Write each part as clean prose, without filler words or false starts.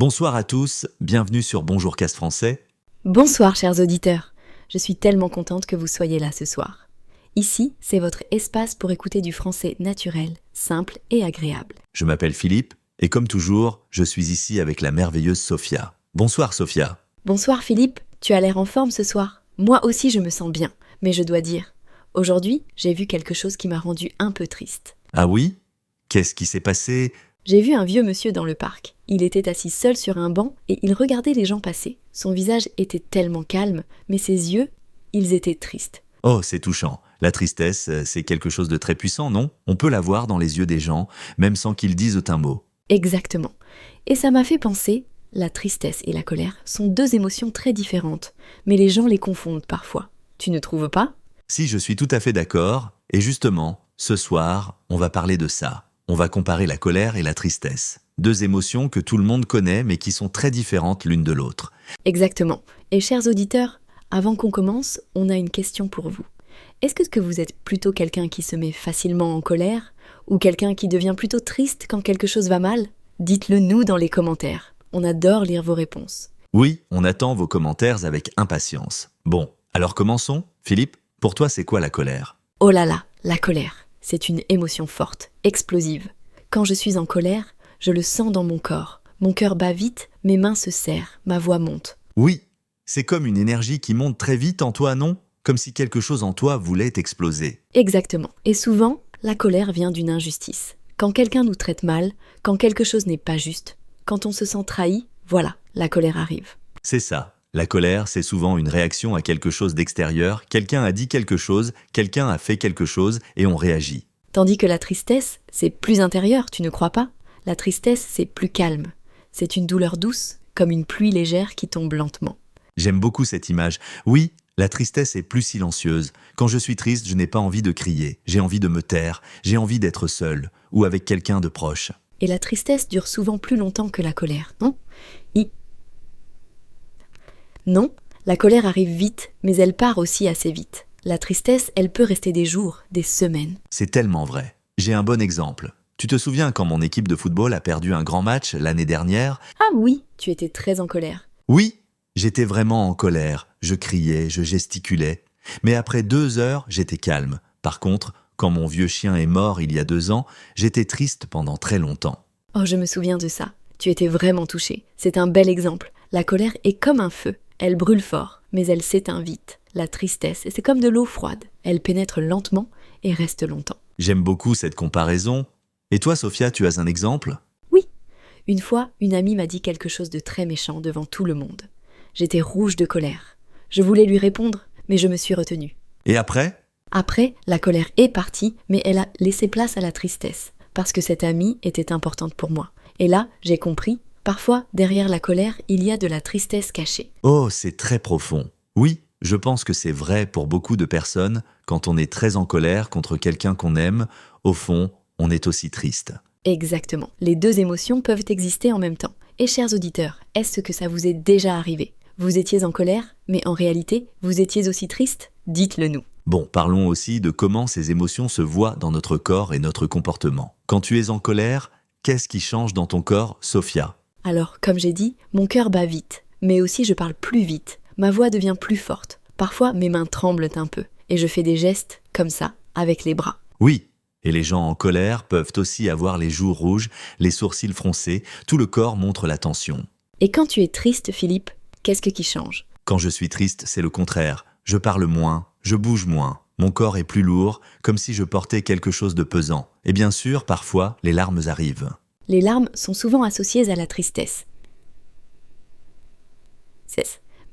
Bonsoir à tous, bienvenue sur Bonjour Cast Français. Bonsoir chers auditeurs, je suis tellement contente que vous soyez là ce soir. Ici, c'est votre espace pour écouter du français naturel, simple et agréable. Je m'appelle Philippe et comme toujours, je suis ici avec la merveilleuse Sophia. Bonsoir Sophia. Bonsoir Philippe, tu as l'air en forme ce soir. Moi aussi je me sens bien, mais je dois dire, aujourd'hui j'ai vu quelque chose qui m'a rendu un peu triste. Ah oui? Qu'est-ce qui s'est passé? J'ai vu un vieux monsieur dans le parc. Il était assis seul sur un banc et il regardait les gens passer. Son visage était tellement calme, mais ses yeux, ils étaient tristes. Oh, c'est touchant. La tristesse, c'est quelque chose de très puissant, non? On peut la voir dans les yeux des gens, même sans qu'ils disent un mot. Exactement. Et ça m'a fait penser, la tristesse et la colère sont deux émotions très différentes, mais les gens les confondent parfois. Tu ne trouves pas? Si, je suis tout à fait d'accord, et justement, ce soir, on va parler de ça. On va comparer la colère et la tristesse. Deux émotions que tout le monde connaît, mais qui sont très différentes l'une de l'autre. Exactement. Et chers auditeurs, avant qu'on commence, on a une question pour vous. Est-ce que vous êtes plutôt quelqu'un qui se met facilement en colère, ou quelqu'un qui devient plutôt triste quand quelque chose va mal? Dites-le nous dans les commentaires. On adore lire vos réponses. Oui, on attend vos commentaires avec impatience. Bon, alors commençons. Philippe, pour toi, c'est quoi la colère? Oh là là, la colère. C'est une émotion forte, explosive. Quand je suis en colère, je le sens dans mon corps. Mon cœur bat vite, mes mains se serrent, ma voix monte. Oui, c'est comme une énergie qui monte très vite en toi, non? Comme si quelque chose en toi voulait exploser. Exactement. Et souvent, la colère vient d'une injustice. Quand quelqu'un nous traite mal, quand quelque chose n'est pas juste, quand on se sent trahi, voilà, la colère arrive. C'est ça. La colère, c'est souvent une réaction à quelque chose d'extérieur. Quelqu'un a dit quelque chose, quelqu'un a fait quelque chose et on réagit. Tandis que la tristesse, c'est plus intérieur, tu ne crois pas? La tristesse, c'est plus calme. C'est une douleur douce, comme une pluie légère qui tombe lentement. J'aime beaucoup cette image. Oui, la tristesse est plus silencieuse. Quand je suis triste, je n'ai pas envie de crier. J'ai envie de me taire. J'ai envie d'être seul ou avec quelqu'un de proche. Et la tristesse dure souvent plus longtemps que la colère, non? Non, la colère arrive vite, mais elle part aussi assez vite. La tristesse, elle peut rester des jours, des semaines. C'est tellement vrai. J'ai un bon exemple. Tu te souviens quand mon équipe de football a perdu un grand match l'année dernière? Ah oui, tu étais très en colère. Oui, j'étais vraiment en colère. Je criais, je gesticulais. Mais après 2 heures, j'étais calme. Par contre, quand mon vieux chien est mort il y a 2 ans, j'étais triste pendant très longtemps. Oh, je me souviens de ça. Tu étais vraiment touché. C'est un bel exemple. La colère est comme un feu. Elle brûle fort, mais elle s'éteint vite. La tristesse, c'est comme de l'eau froide. Elle pénètre lentement et reste longtemps. J'aime beaucoup cette comparaison. Et toi, Sophia, tu as un exemple? Oui. Une fois, une amie m'a dit quelque chose de très méchant devant tout le monde. J'étais rouge de colère. Je voulais lui répondre, mais je me suis retenue. Et après? Après, la colère est partie, mais elle a laissé place à la tristesse, parce que cette amie était importante pour moi. Et là, j'ai compris, parfois, derrière la colère, il y a de la tristesse cachée. Oh, c'est très profond. Oui, je pense que c'est vrai pour beaucoup de personnes. Quand on est très en colère contre quelqu'un qu'on aime, au fond, on est aussi triste. Exactement. Les deux émotions peuvent exister en même temps. Et chers auditeurs, est-ce que ça vous est déjà arrivé? Vous étiez en colère, mais en réalité, vous étiez aussi triste? Dites-le nous. Bon, parlons aussi de comment ces émotions se voient dans notre corps et notre comportement. Quand tu es en colère, qu'est-ce qui change dans ton corps, Sophia? Alors, comme j'ai dit, mon cœur bat vite, mais aussi je parle plus vite. Ma voix devient plus forte. Parfois, mes mains tremblent un peu, et je fais des gestes, comme ça, avec les bras. Oui, et les gens en colère peuvent aussi avoir les joues rouges, les sourcils froncés, tout le corps montre la tension. Et quand tu es triste, Philippe, qu'est-ce qui change? Quand je suis triste, c'est le contraire. Je parle moins, je bouge moins. Mon corps est plus lourd, comme si je portais quelque chose de pesant. Et bien sûr, parfois, les larmes arrivent. Les larmes sont souvent associées à la tristesse.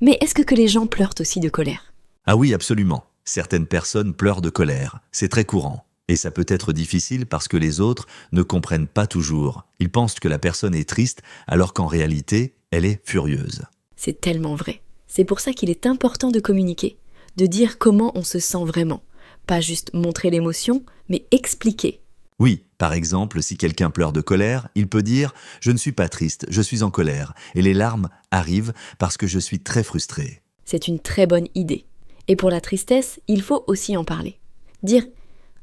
Mais est-ce que les gens pleurent aussi de colère? Ah oui, absolument. Certaines personnes pleurent de colère. C'est très courant. Et ça peut être difficile parce que les autres ne comprennent pas toujours. Ils pensent que la personne est triste alors qu'en réalité, elle est furieuse. C'est tellement vrai. C'est pour ça qu'il est important de communiquer, de dire comment on se sent vraiment. Pas juste montrer l'émotion, mais expliquer. Oui, par exemple, si quelqu'un pleure de colère, il peut dire « Je ne suis pas triste, je suis en colère » et les larmes arrivent parce que je suis très frustré. C'est une très bonne idée. Et pour la tristesse, il faut aussi en parler. Dire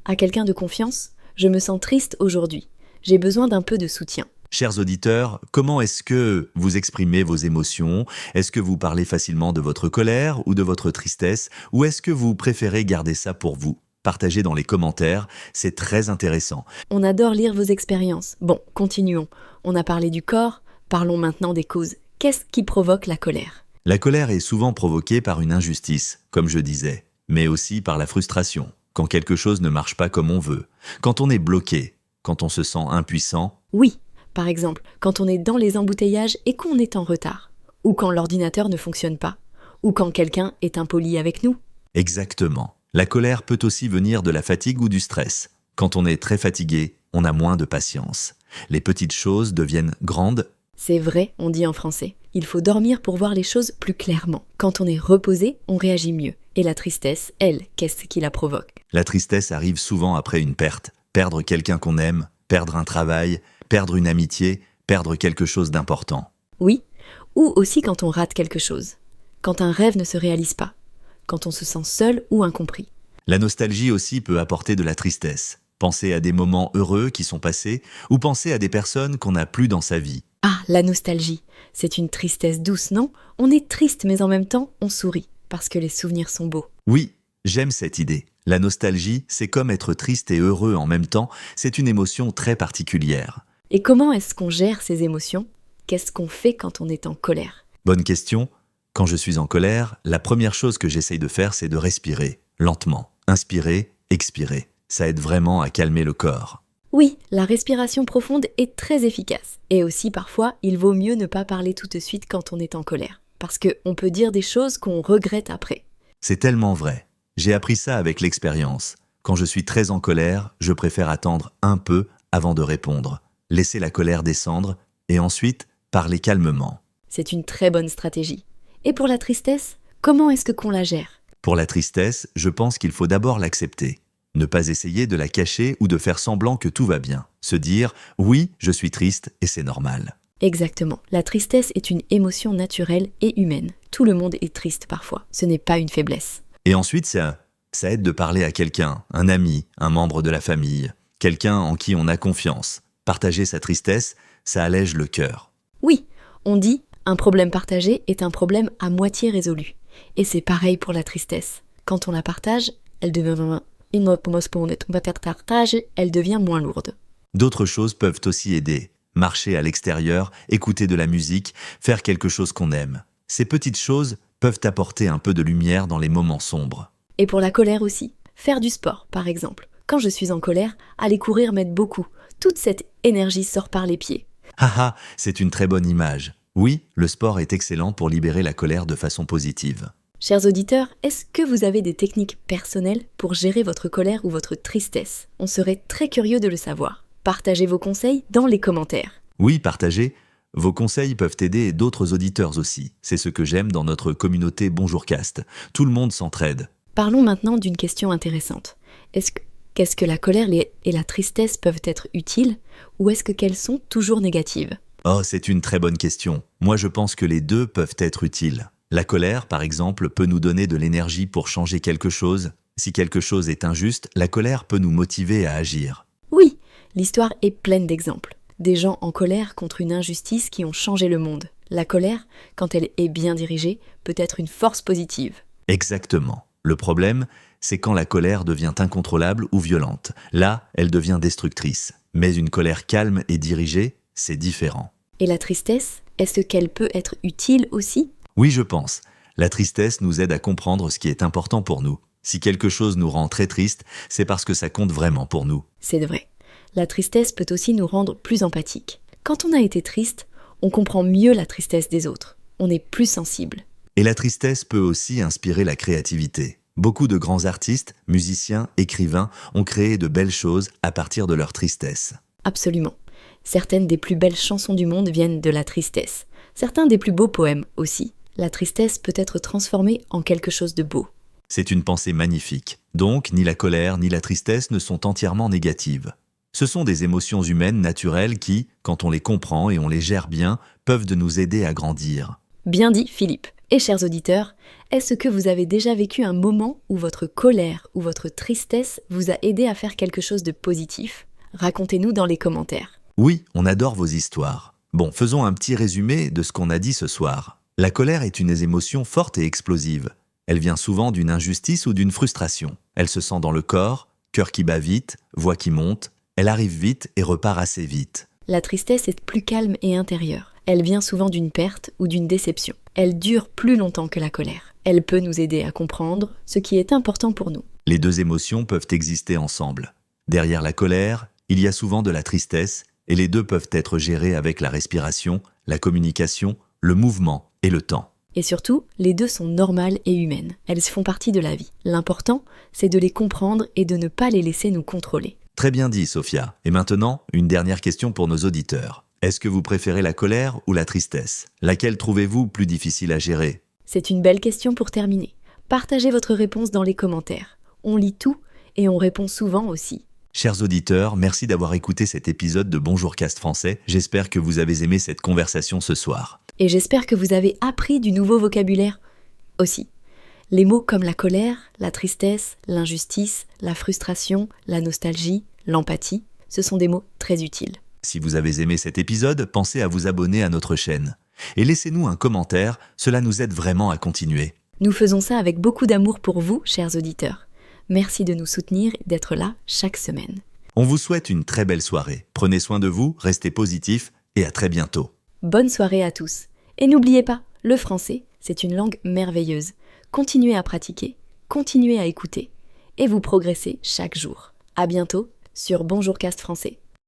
à quelqu'un de confiance « Je me sens triste aujourd'hui, j'ai besoin d'un peu de soutien ». Chers auditeurs, comment est-ce que vous exprimez vos émotions? Est-ce que vous parlez facilement de votre colère ou de votre tristesse? Ou est-ce que vous préférez garder ça pour vous? Partagez dans les commentaires, c'est très intéressant. On adore lire vos expériences. Bon, continuons. On a parlé du corps, parlons maintenant des causes. Qu'est-ce qui provoque la colère? La colère est souvent provoquée par une injustice, comme je disais, mais aussi par la frustration, quand quelque chose ne marche pas comme on veut, quand on est bloqué, quand on se sent impuissant. Oui, par exemple, quand on est dans les embouteillages et qu'on est en retard, ou quand l'ordinateur ne fonctionne pas, ou quand quelqu'un est impoli avec nous. Exactement. La colère peut aussi venir de la fatigue ou du stress. Quand on est très fatigué, on a moins de patience. Les petites choses deviennent grandes. C'est vrai, on dit en français. Il faut dormir pour voir les choses plus clairement. Quand on est reposé, on réagit mieux. Et la tristesse, elle, qu'est-ce qui la provoque? La tristesse arrive souvent après une perte. Perdre quelqu'un qu'on aime, perdre un travail, perdre une amitié, perdre quelque chose d'important. Oui, ou aussi quand on rate quelque chose. Quand un rêve ne se réalise pas. Quand on se sent seul ou incompris. La nostalgie aussi peut apporter de la tristesse. Penser à des moments heureux qui sont passés ou penser à des personnes qu'on n'a plus dans sa vie. Ah, la nostalgie. C'est une tristesse douce, non? On est triste, mais en même temps, on sourit, parce que les souvenirs sont beaux. Oui, j'aime cette idée. La nostalgie, c'est comme être triste et heureux en même temps, c'est une émotion très particulière. Et comment est-ce qu'on gère ces émotions? Qu'est-ce qu'on fait quand on est en colère? Bonne question. Quand je suis en colère, la première chose que j'essaye de faire, c'est de respirer, lentement. Inspirer, expirer. Ça aide vraiment à calmer le corps. Oui, la respiration profonde est très efficace. Et aussi, parfois, il vaut mieux ne pas parler tout de suite quand on est en colère. Parce qu'on peut dire des choses qu'on regrette après. C'est tellement vrai. J'ai appris ça avec l'expérience. Quand je suis très en colère, je préfère attendre un peu avant de répondre. Laisser la colère descendre et ensuite parler calmement. C'est une très bonne stratégie. Et pour la tristesse, comment est-ce qu'on la gère? Pour la tristesse, je pense qu'il faut d'abord l'accepter. Ne pas essayer de la cacher ou de faire semblant que tout va bien. Se dire « oui, je suis triste et c'est normal ». Exactement. La tristesse est une émotion naturelle et humaine. Tout le monde est triste parfois. Ce n'est pas une faiblesse. Et ensuite, ça aide de parler à quelqu'un, un ami, un membre de la famille, quelqu'un en qui on a confiance. Partager sa tristesse, ça allège le cœur. Oui, on dit « un problème partagé est un problème à moitié résolu ». Et c'est pareil pour la tristesse. Quand on la partage, elle devient moins lourde. D'autres choses peuvent aussi aider. Marcher à l'extérieur, écouter de la musique, faire quelque chose qu'on aime. Ces petites choses peuvent apporter un peu de lumière dans les moments sombres. Et pour la colère aussi. Faire du sport, par exemple. Quand je suis en colère, aller courir m'aide beaucoup. Toute cette énergie sort par les pieds. Haha, c'est une très bonne image. Oui, le sport est excellent pour libérer la colère de façon positive. Chers auditeurs, est-ce que vous avez des techniques personnelles pour gérer votre colère ou votre tristesse? On serait très curieux de le savoir. Partagez vos conseils dans les commentaires. Oui, partagez. Vos conseils peuvent aider d'autres auditeurs aussi. C'est ce que j'aime dans notre communauté Bonjourcast. Tout le monde s'entraide. Parlons maintenant d'une question intéressante. Qu'est-ce que la colère et la tristesse peuvent être utiles ou est-ce qu'elles sont toujours négatives? Oh, c'est une très bonne question. Moi, je pense que les deux peuvent être utiles. La colère, par exemple, peut nous donner de l'énergie pour changer quelque chose. Si quelque chose est injuste, la colère peut nous motiver à agir. Oui, l'histoire est pleine d'exemples. Des gens en colère contre une injustice qui ont changé le monde. La colère, quand elle est bien dirigée, peut être une force positive. Exactement. Le problème, c'est quand la colère devient incontrôlable ou violente. Là, elle devient destructrice. Mais une colère calme et dirigée, c'est différent. Et la tristesse, est-ce qu'elle peut être utile aussi? Oui, je pense. La tristesse nous aide à comprendre ce qui est important pour nous. Si quelque chose nous rend très triste, c'est parce que ça compte vraiment pour nous. C'est vrai. La tristesse peut aussi nous rendre plus empathiques. Quand on a été triste, on comprend mieux la tristesse des autres. On est plus sensible. Et la tristesse peut aussi inspirer la créativité. Beaucoup de grands artistes, musiciens, écrivains ont créé de belles choses à partir de leur tristesse. Absolument. Certaines des plus belles chansons du monde viennent de la tristesse. Certains des plus beaux poèmes aussi. La tristesse peut être transformée en quelque chose de beau. C'est une pensée magnifique. Donc, ni la colère ni la tristesse ne sont entièrement négatives. Ce sont des émotions humaines naturelles qui, quand on les comprend et on les gère bien, peuvent de nous aider à grandir. Bien dit, Philippe. Et chers auditeurs, est-ce que vous avez déjà vécu un moment où votre colère ou votre tristesse vous a aidé à faire quelque chose de positif? Racontez-nous dans les commentaires. Oui, on adore vos histoires. Bon, faisons un petit résumé de ce qu'on a dit ce soir. La colère est une émotion forte et explosive. Elle vient souvent d'une injustice ou d'une frustration. Elle se sent dans le corps, cœur qui bat vite, voix qui monte. Elle arrive vite et repart assez vite. La tristesse est plus calme et intérieure. Elle vient souvent d'une perte ou d'une déception. Elle dure plus longtemps que la colère. Elle peut nous aider à comprendre ce qui est important pour nous. Les deux émotions peuvent exister ensemble. Derrière la colère, il y a souvent de la tristesse, et les deux peuvent être gérés avec la respiration, la communication, le mouvement et le temps. Et surtout, les deux sont normales et humaines. Elles font partie de la vie. L'important, c'est de les comprendre et de ne pas les laisser nous contrôler. Très bien dit, Sophia. Et maintenant, une dernière question pour nos auditeurs. Est-ce que vous préférez la colère ou la tristesse? Laquelle trouvez-vous plus difficile à gérer? C'est une belle question pour terminer. Partagez votre réponse dans les commentaires. On lit tout et on répond souvent aussi. Chers auditeurs, merci d'avoir écouté cet épisode de Bonjour Cast Français. J'espère que vous avez aimé cette conversation ce soir. Et j'espère que vous avez appris du nouveau vocabulaire aussi. Les mots comme la colère, la tristesse, l'injustice, la frustration, la nostalgie, l'empathie, ce sont des mots très utiles. Si vous avez aimé cet épisode, pensez à vous abonner à notre chaîne. Et laissez-nous un commentaire, cela nous aide vraiment à continuer. Nous faisons ça avec beaucoup d'amour pour vous, chers auditeurs. Merci de nous soutenir et d'être là chaque semaine. On vous souhaite une très belle soirée. Prenez soin de vous, restez positifs et à très bientôt. Bonne soirée à tous. Et n'oubliez pas, le français, c'est une langue merveilleuse. Continuez à pratiquer, continuez à écouter et vous progressez chaque jour. À bientôt sur Bonjour Cast Français.